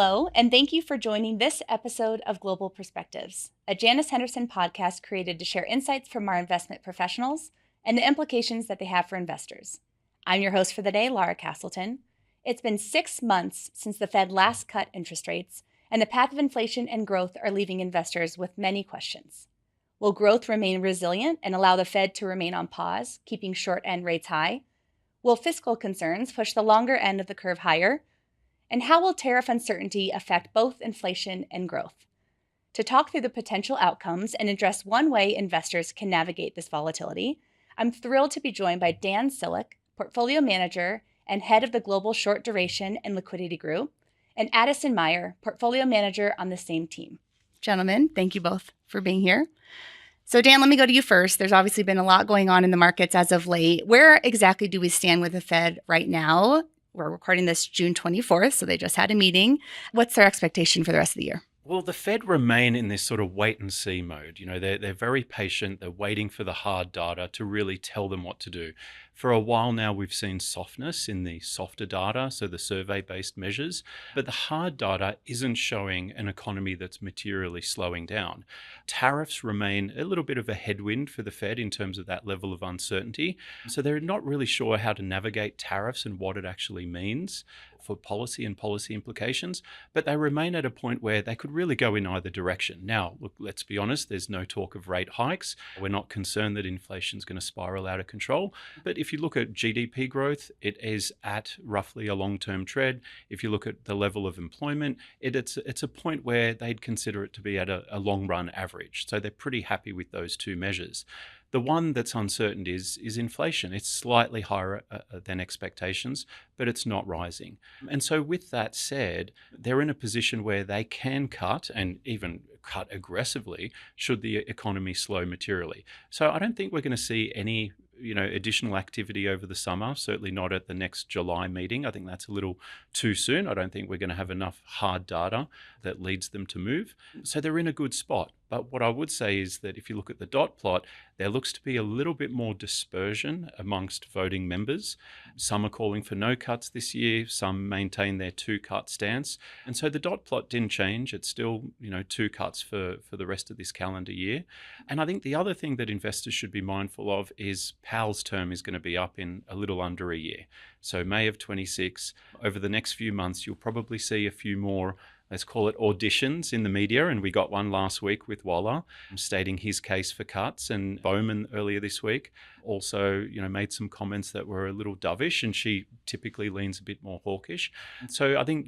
Hello, and thank you for joining this episode of Global Perspectives, a Janus Henderson podcast created to share insights from our investment professionals and the implications that they have for investors. I'm your host for the day, Laura Castleton. It's been 6 months since the Fed last cut interest rates, and the path of inflation and growth are leaving investors with many questions. Will growth remain resilient and allow the Fed to remain on pause, keeping short-end rates high? Will fiscal concerns push the longer end of the curve higher? And how will tariff uncertainty affect both inflation and growth? To talk through the potential outcomes and address one way investors can navigate this volatility, I'm thrilled to be joined by Dan Siluk, Portfolio Manager and Head of the Global Short Duration and Liquidity Group, and Addison Maier, Portfolio Manager on the same team. Gentlemen, thank you both for being here. So Dan, let me go to you first. There's obviously been a lot going on in the markets as of late. Where exactly do we stand with the Fed right now? We're recording this June 24th, so they just had a meeting. What's their expectation for the rest of the year? Well, the Fed remain in this sort of wait and see mode. They're very patient. They're waiting for the hard data to really tell them what to do. For a while now, we've seen softness in the softer data, so the survey-based measures, but the hard data isn't showing an economy that's materially slowing down. Tariffs remain a little bit of a headwind for the Fed in terms of that level of uncertainty. So they're not really sure how to navigate tariffs and what it actually means for policy and policy implications, but they remain at a point where they could really go in either direction. Now, look, let's be honest, there's no talk of rate hikes. We're not concerned that inflation is going to spiral out of control. But if you look at GDP growth, it is at roughly a long-term trend. If you look at the level of employment, it's a point where they'd consider it to be at a long-run average. So they're pretty happy with those two measures. The one that's uncertain is inflation. It's slightly higher than expectations, but it's not rising. And so with that said, they're in a position where they can cut and even cut aggressively should the economy slow materially. So I don't think we're going to see any additional activity over the summer, certainly not at the next July meeting. I think that's a little too soon. I don't think we're going to have enough hard data that leads them to move. So they're in a good spot. But what I would say is that if you look at the dot plot, there looks to be a little bit more dispersion amongst voting members. Some are calling for no cuts this year. Some maintain their 2-cut stance. And so the dot plot didn't change. It's still, 2 cuts for the rest of this calendar year. And I think the other thing that investors should be mindful of is Powell's term is going to be up in a little under a year. So May of 26, over the next few months, you'll probably see a few more, let's call it auditions in the media. And we got one last week with Waller stating his case for cuts. And Bowman earlier this week also, made some comments that were a little dovish, and she typically leans a bit more hawkish. So I think,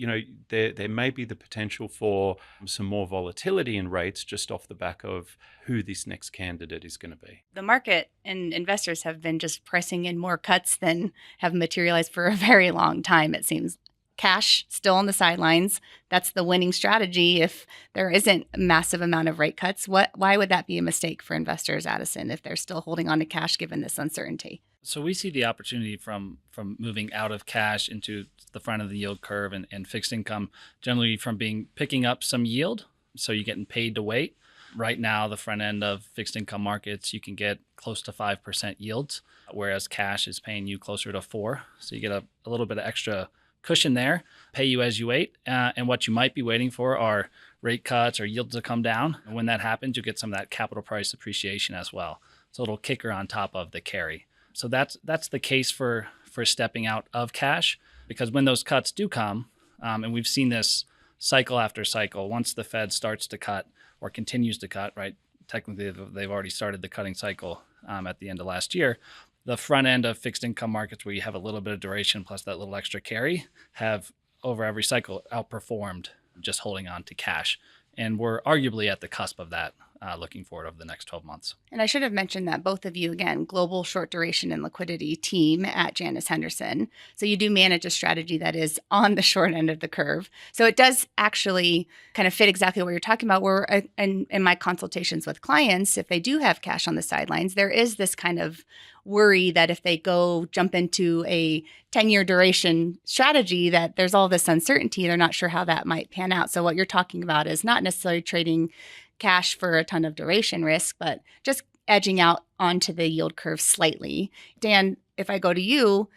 there may be the potential for some more volatility in rates just off the back of who this next candidate is going to be. The market and investors have been just pricing in more cuts than have materialized for a very long time, it seems. Cash still on the sidelines. That's the winning strategy if there isn't a massive amount of rate cuts. Why would that be a mistake for investors, Addison, if they're still holding on to cash given this uncertainty? So we see the opportunity from moving out of cash into the front of the yield curve and fixed income, generally from picking up some yield. So you're getting paid to wait. Right now, the front end of fixed income markets, you can get close to 5% yields, whereas cash is paying you closer to 4%. So you get a little bit of extra cushion there, pay you as you wait. And what you might be waiting for are rate cuts or yields to come down. And when that happens, you get some of that capital price appreciation as well. So it'll kicker on top of the carry. So that's the case for stepping out of cash, because when those cuts do come, and we've seen this cycle after cycle, once the Fed starts to cut or continues to cut, right? Technically, they've already started the cutting cycle at the end of last year. The front end of fixed income markets, where you have a little bit of duration plus that little extra carry, have over every cycle outperformed just holding on to cash. And we're arguably at the cusp of that looking forward over the next 12 months. And I should have mentioned that both of you, again, global short duration and liquidity team at Janus Henderson. So you do manage a strategy that is on the short end of the curve. So it does actually kind of fit exactly what you're talking about. Where in my consultations with clients, if they do have cash on the sidelines, there is this kind of worry that if they go jump into a 10-year duration strategy, that there's all this uncertainty. They're not sure how that might pan out. So what you're talking about is not necessarily trading cash for a ton of duration risk, but just edging out onto the yield curve slightly. Dan, if I go to you,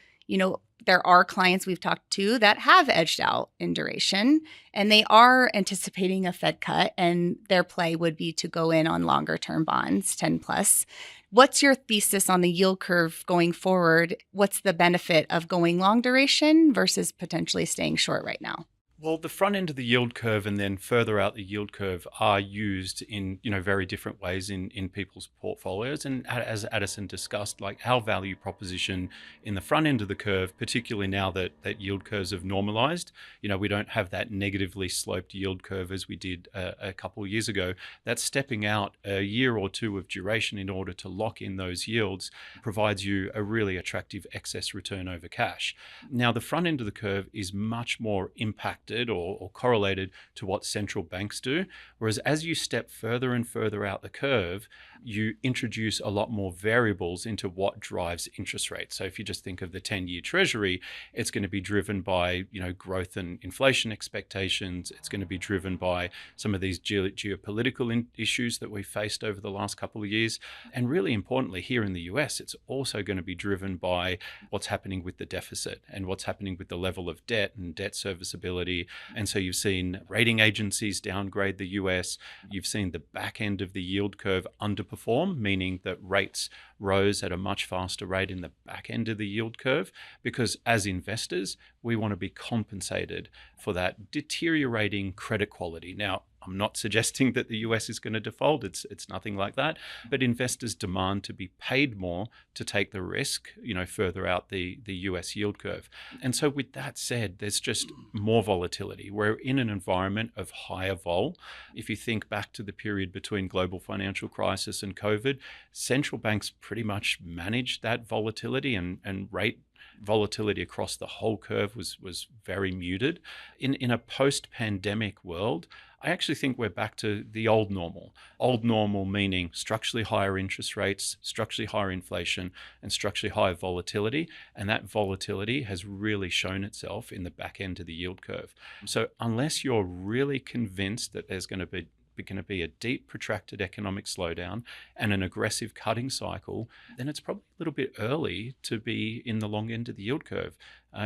there are clients we've talked to that have edged out in duration, and they are anticipating a Fed cut, and their play would be to go in on longer term bonds, 10 plus. What's your thesis on the yield curve going forward? What's the benefit of going long duration versus potentially staying short right now? Well, the front end of the yield curve and then further out the yield curve are used in, very different ways in people's portfolios. And as Addison discussed, like our value proposition in the front end of the curve, particularly now that yield curves have normalized, we don't have that negatively sloped yield curve as we did a couple of years ago. That's stepping out a year or two of duration in order to lock in those yields provides you a really attractive excess return over cash. Now, the front end of the curve is much more impacted or correlated to what central banks do. Whereas as you step further and further out the curve, you introduce a lot more variables into what drives interest rates. So if you just think of the 10-year Treasury, it's going to be driven by, growth and inflation expectations. It's going to be driven by some of these geopolitical issues that we've faced over the last couple of years. And really importantly, here in the US, it's also going to be driven by what's happening with the deficit and what's happening with the level of debt and debt serviceability. And so you've seen rating agencies downgrade the US. You've seen the back end of the yield curve underperform, meaning that rates rose at a much faster rate in the back end of the yield curve, because as investors, we want to be compensated for that deteriorating credit quality. Now, I'm not suggesting that the US is going to default. It's nothing like that. But investors demand to be paid more to take the risk, further out the US yield curve. And so with that said, there's just more volatility. We're in an environment of higher vol. If you think back to the period between global financial crisis and COVID, central banks pretty much managed that volatility and rate volatility across the whole curve was very muted. In a post-pandemic world, I actually think we're back to the old normal. Old normal meaning structurally higher interest rates, structurally higher inflation, and structurally higher volatility. And that volatility has really shown itself in the back end of the yield curve. So unless you're really convinced that there's going to be a deep, protracted economic slowdown and an aggressive cutting cycle, then it's probably a little bit early to be in the long end of the yield curve.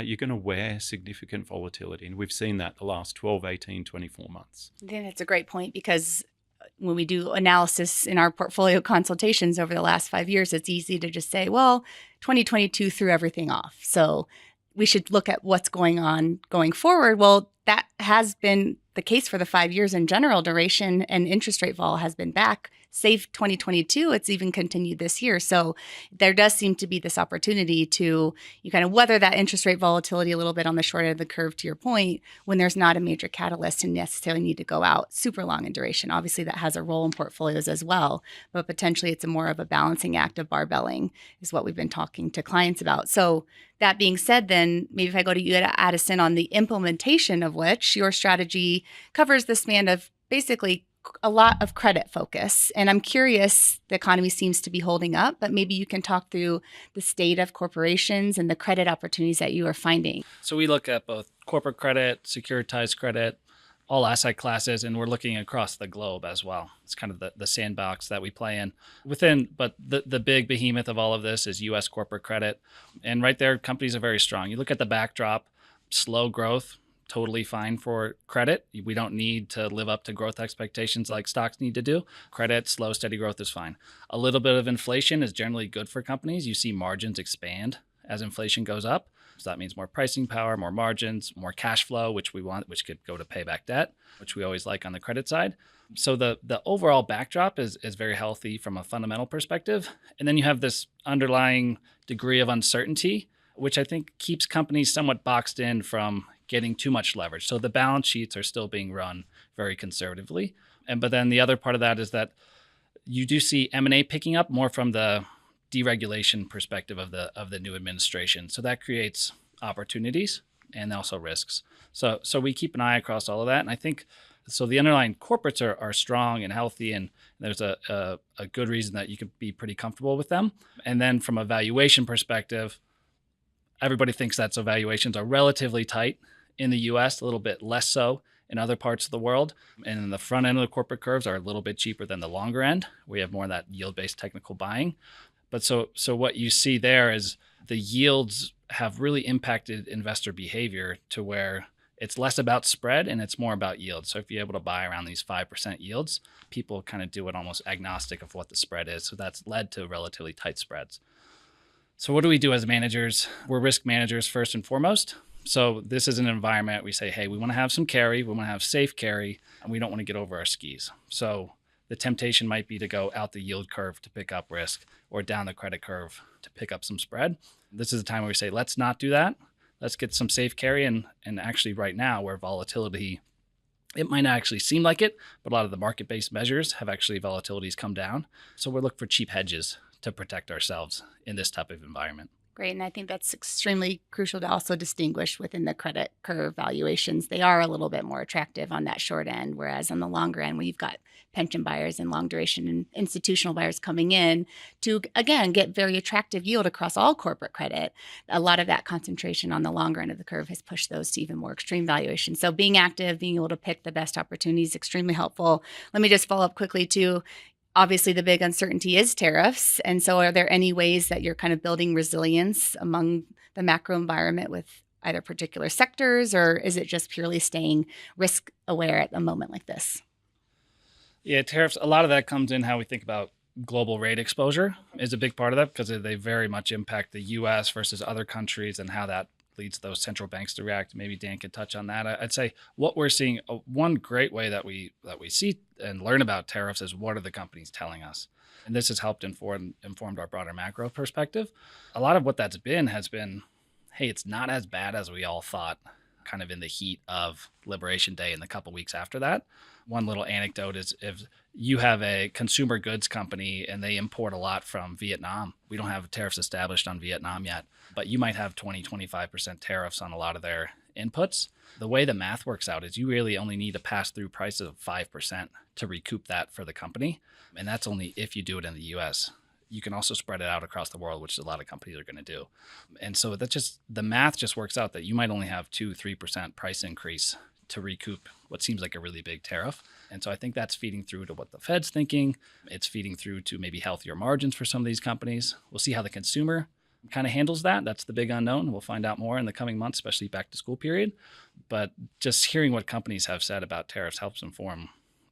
You're going to wear significant volatility. And we've seen that the last 12, 18, 24 months. I think that's a great point, because when we do analysis in our portfolio consultations over the last 5 years, it's easy to just say, well, 2022 threw everything off, so we should look at what's going on going forward. Well, that has been the case for the 5 years in general. Duration and interest rate vol has been back. Save 2022, it's even continued this year. So there does seem to be this opportunity to you kind of weather that interest rate volatility a little bit on the short end of the curve, to your point, when there's not a major catalyst and necessarily need to go out super long in duration. Obviously, that has a role in portfolios as well, but potentially it's more of a balancing act of barbelling is what we've been talking to clients about. So that being said, then maybe if I go to you at Addison, on the implementation of which your strategy covers the span of basically a lot of credit focus. And I'm curious, the economy seems to be holding up, but maybe you can talk through the state of corporations and the credit opportunities that you are finding. So we look at both corporate credit, securitized credit, all asset classes, and we're looking across the globe as well. It's kind of the sandbox that we play in but the big behemoth of all of this is U.S. corporate credit. And right there, companies are very strong. You look at the backdrop, slow growth, totally fine for credit. We don't need to live up to growth expectations like stocks need to do. Credit, slow, steady growth is fine. A little bit of inflation is generally good for companies. You see margins expand as inflation goes up. So that means more pricing power, more margins, more cash flow, which we want, which could go to pay back debt, which we always like on the credit side. So the overall backdrop is very healthy from a fundamental perspective. And then you have this underlying degree of uncertainty, which I think keeps companies somewhat boxed in from getting too much leverage. So the balance sheets are still being run very conservatively. But then the other part of that is that you do see M&A picking up more from the deregulation perspective of the new administration. So that creates opportunities and also risks. So we keep an eye across all of that. And I think so the underlying corporates are strong and healthy, and there's a good reason that you could be pretty comfortable with them. And then from a valuation perspective, everybody thinks that so valuations are relatively tight in the US, a little bit less so in other parts of the world. And in the front end of the corporate curves are a little bit cheaper than the longer end. We have more of that yield-based technical buying. But so what you see there is the yields have really impacted investor behavior to where it's less about spread and it's more about yield. So if you're able to buy around these 5% yields, people kind of do it almost agnostic of what the spread is. So that's led to relatively tight spreads. So what do we do as managers? We're risk managers first and foremost. So this is an environment we say, hey, we want to have some carry, we want to have safe carry, and we don't want to get over our skis. So the temptation might be to go out the yield curve to pick up risk or down the credit curve to pick up some spread. This is a time where we say, let's not do that. Let's get some safe carry. And actually right now where volatility, it might not actually seem like it, but a lot of the market-based measures have actually volatilities come down. So we're looking for cheap hedges to protect ourselves in this type of environment. Great. And I think that's extremely crucial to also distinguish within the credit curve valuations. They are a little bit more attractive on that short end, whereas on the longer end, when you've got pension buyers and long duration and institutional buyers coming in to, again, get very attractive yield across all corporate credit, a lot of that concentration on the longer end of the curve has pushed those to even more extreme valuations. So being active, being able to pick the best opportunities is extremely helpful. Let me just follow up quickly too. Obviously, the big uncertainty is tariffs. And so are there any ways that you're kind of building resilience among the macro environment with either particular sectors, or is it just purely staying risk aware at a moment like this? Yeah, tariffs, a lot of that comes in how we think about global rate exposure is a big part of that because they very much impact the U.S. versus other countries and how that leads those central banks to react. Maybe Dan could touch on that. I'd say what we're seeing, one great way that we see and learn about tariffs is what are the companies telling us? And this has helped informed our broader macro perspective. A lot of what that's been has been, hey, it's not as bad as we all thought, kind of in the heat of Liberation Day and the couple weeks after that. One little anecdote is if you have a consumer goods company and they import a lot from Vietnam, we don't have tariffs established on Vietnam yet, but you might have 20-25% tariffs on a lot of their inputs. The way the math works out is you really only need to pass through prices of 5% to recoup that for the company. And that's only if you do it in the US. You can also spread it out across the world, which a lot of companies are going to do. And so that just, the math just works out that you might only have 2-3% price increase to recoup what seems like a really big tariff. And so I think that's feeding through to what the Fed's thinking. It's feeding through to maybe healthier margins for some of these companies. We'll see how the consumer kind of handles that. That's the big unknown. We'll find out more in the coming months, especially back to school period. But just hearing what companies have said about tariffs helps inform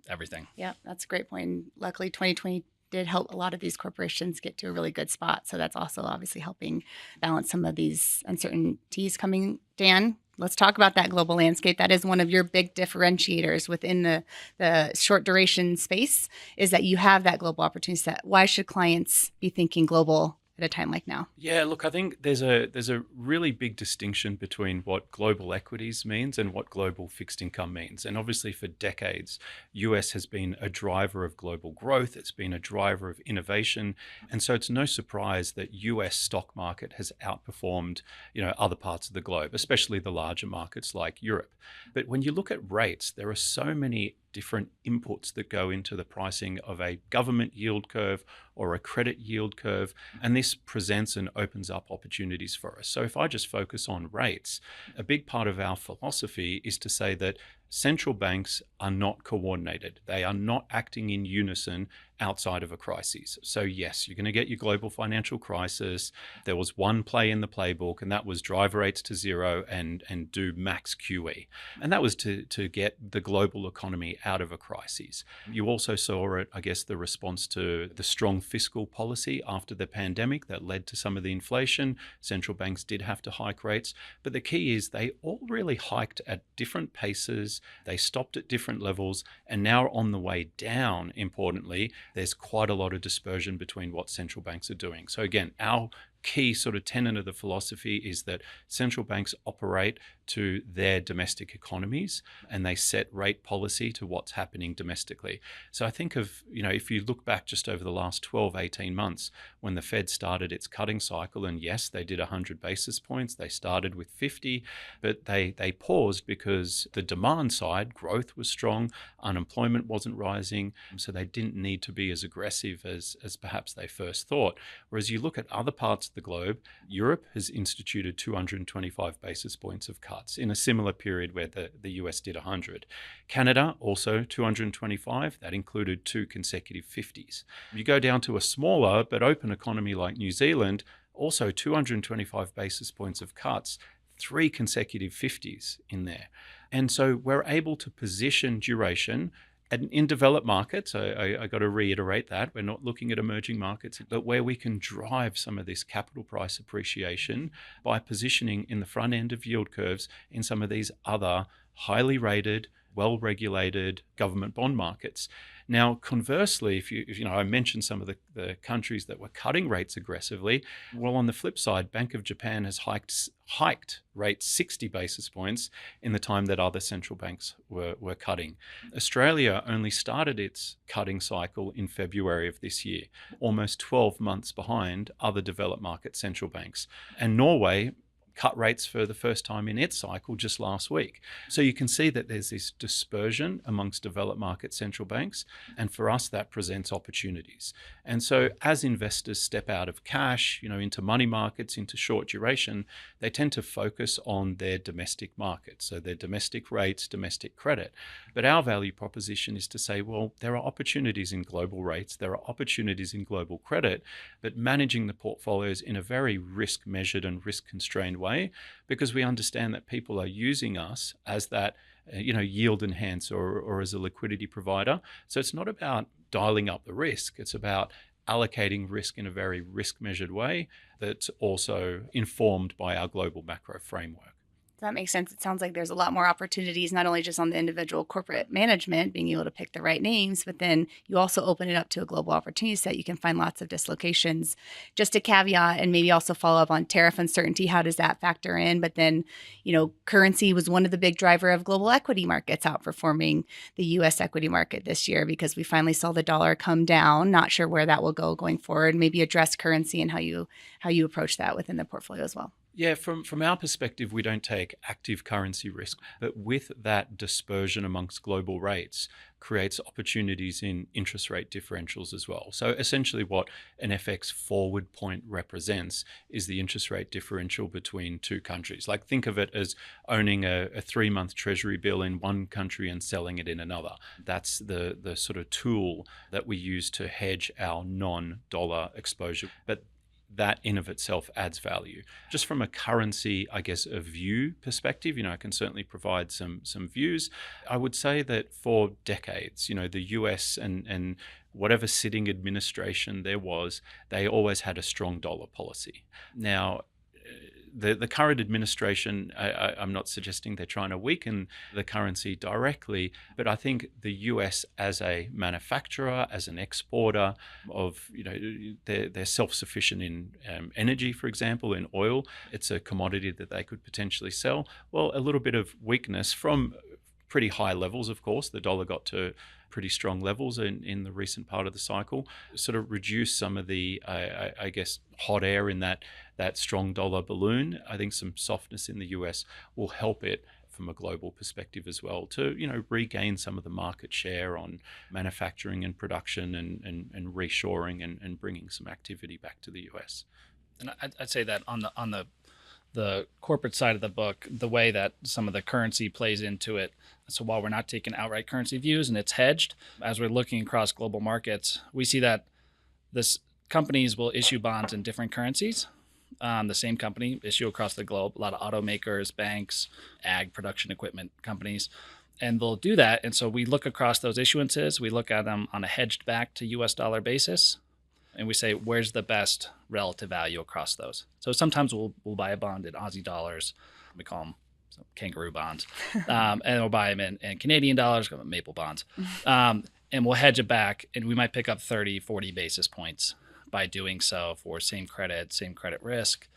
everything. Yeah, that's a great point. Luckily, 2020 did help a lot of these corporations get to a really good spot. So that's also obviously helping balance some of these uncertainties coming. Dan, let's talk about that global landscape. That is one of your big differentiators within the short duration space, is that you have that global opportunity set. Why should clients be thinking global at a time like now? Yeah, look, I think there's a really big distinction between what global equities means and what global fixed income means. And obviously for decades, US has been a driver of global growth. It's been a driver of innovation. And so it's no surprise that US stock market has outperformed, other parts of the globe, especially the larger markets like Europe. But when you look at rates, there are so many different inputs that go into the pricing of a government yield curve or a credit yield curve. And this presents and opens up opportunities for us. So if I just focus on rates, a big part of our philosophy is to say that central banks are not coordinated. They are not acting in unison outside of a crisis. So yes, you're going to get your global financial crisis. There was one play in the playbook, and that was drive rates to zero and do max QE. And that was to get the global economy out of a crisis. You also saw it, I guess, the response to the strong fiscal policy after the pandemic that led to some of the inflation. Central banks did have to hike rates. But the key is they all really hiked at different paces. They stopped at different levels, and now on the way down, importantly, there's quite a lot of dispersion between what central banks are doing. So again, our key sort of tenet of the philosophy is that central banks operate to their domestic economies and they set rate policy to what's happening domestically. So I think of, if you look back just over the last 12, 18 months when the Fed started its cutting cycle, and yes, they did 100 basis points, they started with 50, but they paused because the demand side, growth was strong, unemployment wasn't rising, so they didn't need to be as aggressive as perhaps they first thought. Whereas you look at other parts of the globe, Europe has instituted 225 basis points of cuts in a similar period where the US did 100. Canada also 225. That included 2 consecutive 50s. You go down to a smaller but open economy like New Zealand, Also 225 basis points of cuts, 3 consecutive 50s in there. And so we're able to position duration in developed markets. I got to reiterate that we're not looking at emerging markets, but where we can drive some of this capital price appreciation by positioning in the front end of yield curves in some of these other highly rated, well-regulated government bond markets. Now, conversely, if you know, I mentioned some of the countries that were cutting rates aggressively. Well, on the flip side, Bank of Japan has hiked rates 60 basis points in the time that other central banks were cutting. Australia only started its cutting cycle in February of this year, almost 12 months behind other developed market central banks. And Norway cut rates for the first time in its cycle just last week. So you can see that there's this dispersion amongst developed market central banks, and for us that presents opportunities. And so as investors step out of cash, you know, into money markets, into short duration, they tend to focus on their domestic markets, so their domestic rates, domestic credit. But our value proposition is to say, well, there are opportunities in global rates, there are opportunities in global credit, but managing the portfolios in a very risk measured and risk constrained way, because we understand that people are using us as that yield enhancer or as a liquidity provider. So it's not about dialing up the risk, it's about allocating risk in a very risk measured way that's also informed by our global macro framework. That makes sense. It sounds like there's a lot more opportunities, not only just on the individual corporate management, being able to pick the right names, but then you also open it up to a global opportunity set. You can find lots of dislocations. Just a caveat, and maybe also follow up on tariff uncertainty. How does that factor in? But then, currency was one of the big driver of global equity markets outperforming the U.S. equity market this year, because we finally saw the dollar come down. Not sure where that will go going forward. Maybe address currency and how you approach that within the portfolio as well. Yeah, from our perspective, we don't take active currency risk, but with that dispersion amongst global rates creates opportunities in interest rate differentials as well. So essentially what an FX forward point represents is the interest rate differential between two countries. Like, think of it as owning a 3-month treasury bill in one country and selling it in another. That's the sort of tool that we use to hedge our non-dollar exposure. But that in of itself adds value. Just from a currency, I guess, a view perspective, I can certainly provide some views. I would say that for decades, the US and whatever sitting administration there was, they always had a strong dollar policy. Now, the current administration, I'm not suggesting they're trying to weaken the currency directly, but I think the US as a manufacturer, as an exporter of, they're self-sufficient in energy, for example, in oil. It's a commodity that they could potentially sell. Well, a little bit of weakness from pretty high levels, of course. The dollar got to pretty strong levels in the recent part of the cycle, sort of reduce some of the, I guess, hot air in that strong dollar balloon. I think some softness in the US will help it from a global perspective as well to, regain some of the market share on manufacturing and production and reshoring and bringing some activity back to the US. And I'd say that on the corporate side of the book, the way that some of the currency plays into it. So while we're not taking outright currency views and it's hedged, as we're looking across global markets, we see that companies will issue bonds in different currencies. The same company issue across the globe, a lot of automakers, banks, ag production equipment companies, and they'll do that. And so we look across those issuances, we look at them on a hedged back to US dollar basis, and we say, where's the best relative value across those? So sometimes we'll buy a bond in Aussie dollars. We call them kangaroo bonds. And we'll buy them in Canadian dollars, maple bonds. And we'll hedge it back, and we might pick up 30, 40 basis points by doing so for same credit risk,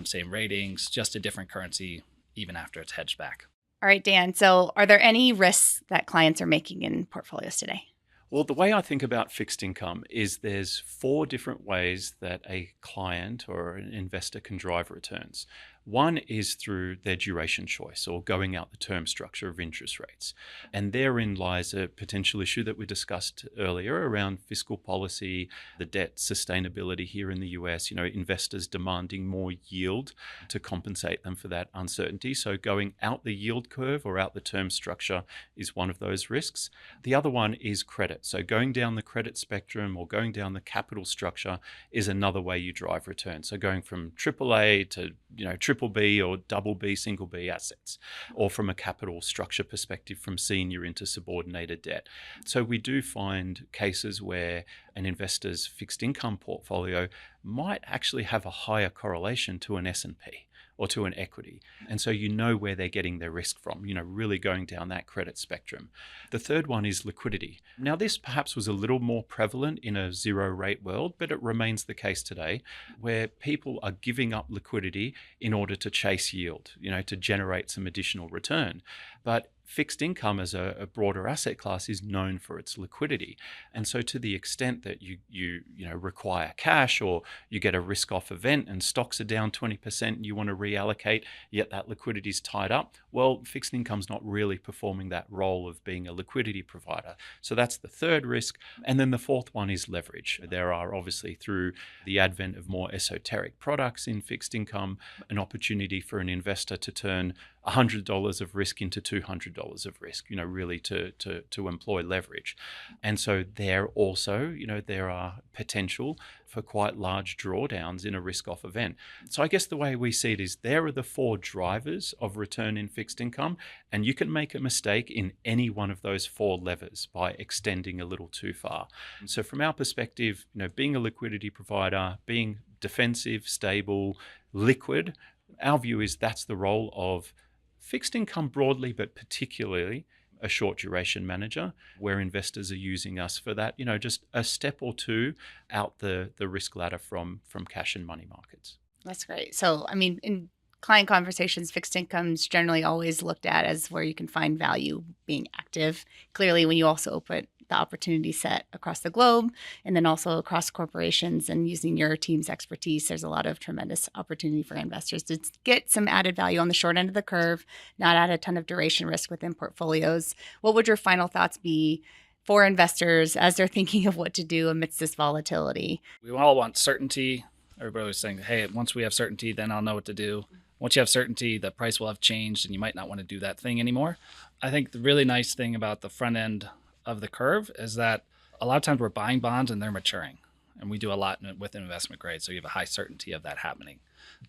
same ratings, just a different currency, even after it's hedged back. All right, Dan. So are there any risks that clients are making in portfolios today? Well, the way I think about fixed income is there's 4 different ways that a client or an investor can drive returns. One is through their duration choice or going out the term structure of interest rates. And therein lies a potential issue that we discussed earlier around fiscal policy, the debt sustainability here in the US, investors demanding more yield to compensate them for that uncertainty. So going out the yield curve or out the term structure is one of those risks. The other one is credit. So going down the credit spectrum or going down the capital structure is another way you drive return. So going from AAA to triple B or double B, single B assets, or from a capital structure perspective, from senior into subordinated debt. So we do find cases where an investor's fixed income portfolio might actually have a higher correlation to an S&P or to an equity. And so where they're getting their risk from, really going down that credit spectrum. The third one is liquidity. Now, this perhaps was a little more prevalent in a zero rate world, but it remains the case today where people are giving up liquidity in order to chase yield, to generate some additional return. But fixed income as a broader asset class is known for its liquidity. And so to the extent that you require cash or you get a risk off event and stocks are down 20% and you want to reallocate, yet that liquidity is tied up, well, fixed income's not really performing that role of being a liquidity provider. So that's the third risk. And then the fourth one is leverage. There are obviously, through the advent of more esoteric products in fixed income, an opportunity for an investor to turn $100 of risk into $200 of risk, really to employ leverage. And so there also, there are potential for quite large drawdowns in a risk-off event. So I guess the way we see it is there are the four drivers of return in fixed income, and you can make a mistake in any one of those four levers by extending a little too far. So from our perspective, being a liquidity provider, being defensive, stable, liquid, our view is that's the role of fixed income broadly, but particularly a short duration manager, where investors are using us for that, just a step or two out the risk ladder from cash and money markets. That's great. So, in client conversations, fixed income's generally always looked at as where you can find value being active. Clearly, when you also open the opportunity set across the globe and then also across corporations and using your team's expertise, there's a lot of tremendous opportunity for investors to get some added value on the short end of the curve, not add a ton of duration risk within portfolios. What would your final thoughts be for investors as they're thinking of what to do amidst this volatility? We all want certainty. Everybody was saying, hey, once we have certainty, then I'll know what to do. Once you have certainty, the price will have changed and you might not want to do that thing anymore. I think the really nice thing about the front end of the curve is that a lot of times we're buying bonds and they're maturing. And we do a lot with investment grade. So you have a high certainty of that happening,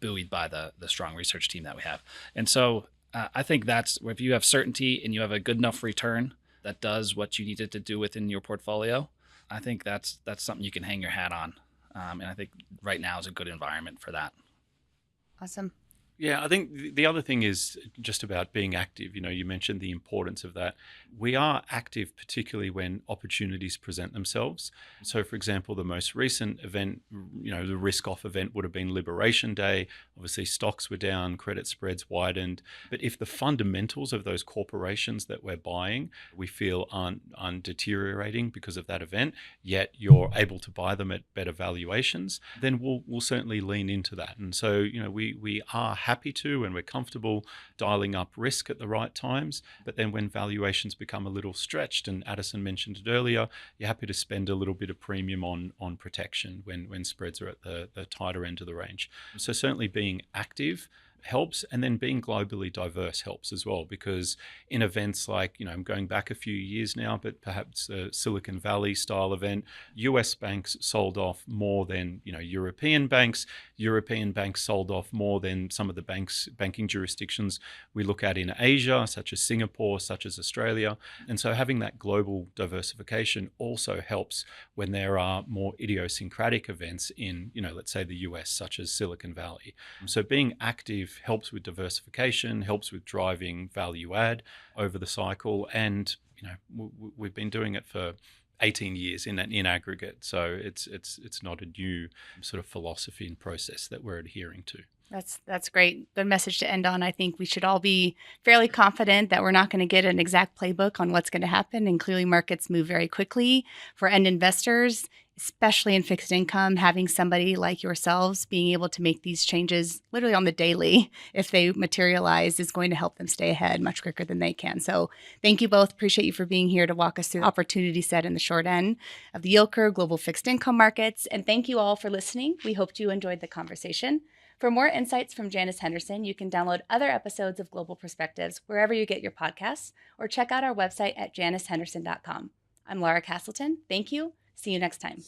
buoyed by the strong research team that we have. And so I think that's if you have certainty and you have a good enough return that does what you need it to do within your portfolio, I think that's something you can hang your hat on. And I think right now is a good environment for that. Awesome. Yeah, I think the other thing is just about being active. You mentioned the importance of that. We are active, particularly when opportunities present themselves. So, for example, the most recent event, the risk-off event would have been Liberation Day. Obviously, stocks were down, credit spreads widened. But if the fundamentals of those corporations that we're buying, we feel aren't deteriorating because of that event, yet you're able to buy them at better valuations, then we'll certainly lean into that. And so, we are happy to, and we're comfortable dialing up risk at the right times. But then when valuations become a little stretched, and Addison mentioned it earlier, you're happy to spend a little bit of premium on protection when spreads are at the tighter end of the range. So certainly being active helps, and then being globally diverse helps as well, because in events like, I'm going back a few years now, but perhaps a Silicon Valley style event, US banks sold off more than, European banks. European banks sold off more than some of the banking jurisdictions we look at in Asia, such as Singapore, such as Australia. And so having that global diversification also helps when there are more idiosyncratic events in, let's say the US, such as Silicon Valley. So being active helps with diversification, helps with driving value add over the cycle. And, we've been doing it for 18 years in aggregate. So it's not a new sort of philosophy and process that we're adhering to. That's great. Good message to end on. I think we should all be fairly confident that we're not going to get an exact playbook on what's going to happen. And clearly markets move very quickly for end investors, especially in fixed income. Having somebody like yourselves being able to make these changes literally on the daily, if they materialize, is going to help them stay ahead much quicker than they can. So thank you both. Appreciate you for being here to walk us through the opportunity set in the short end of the yield curve, global fixed income markets. And thank you all for listening. We hope you enjoyed the conversation. For more insights from Janus Henderson, you can download other episodes of Global Perspectives wherever you get your podcasts, or check out our website at janushenderson.com. I'm Laura Castleton. Thank you. See you next time.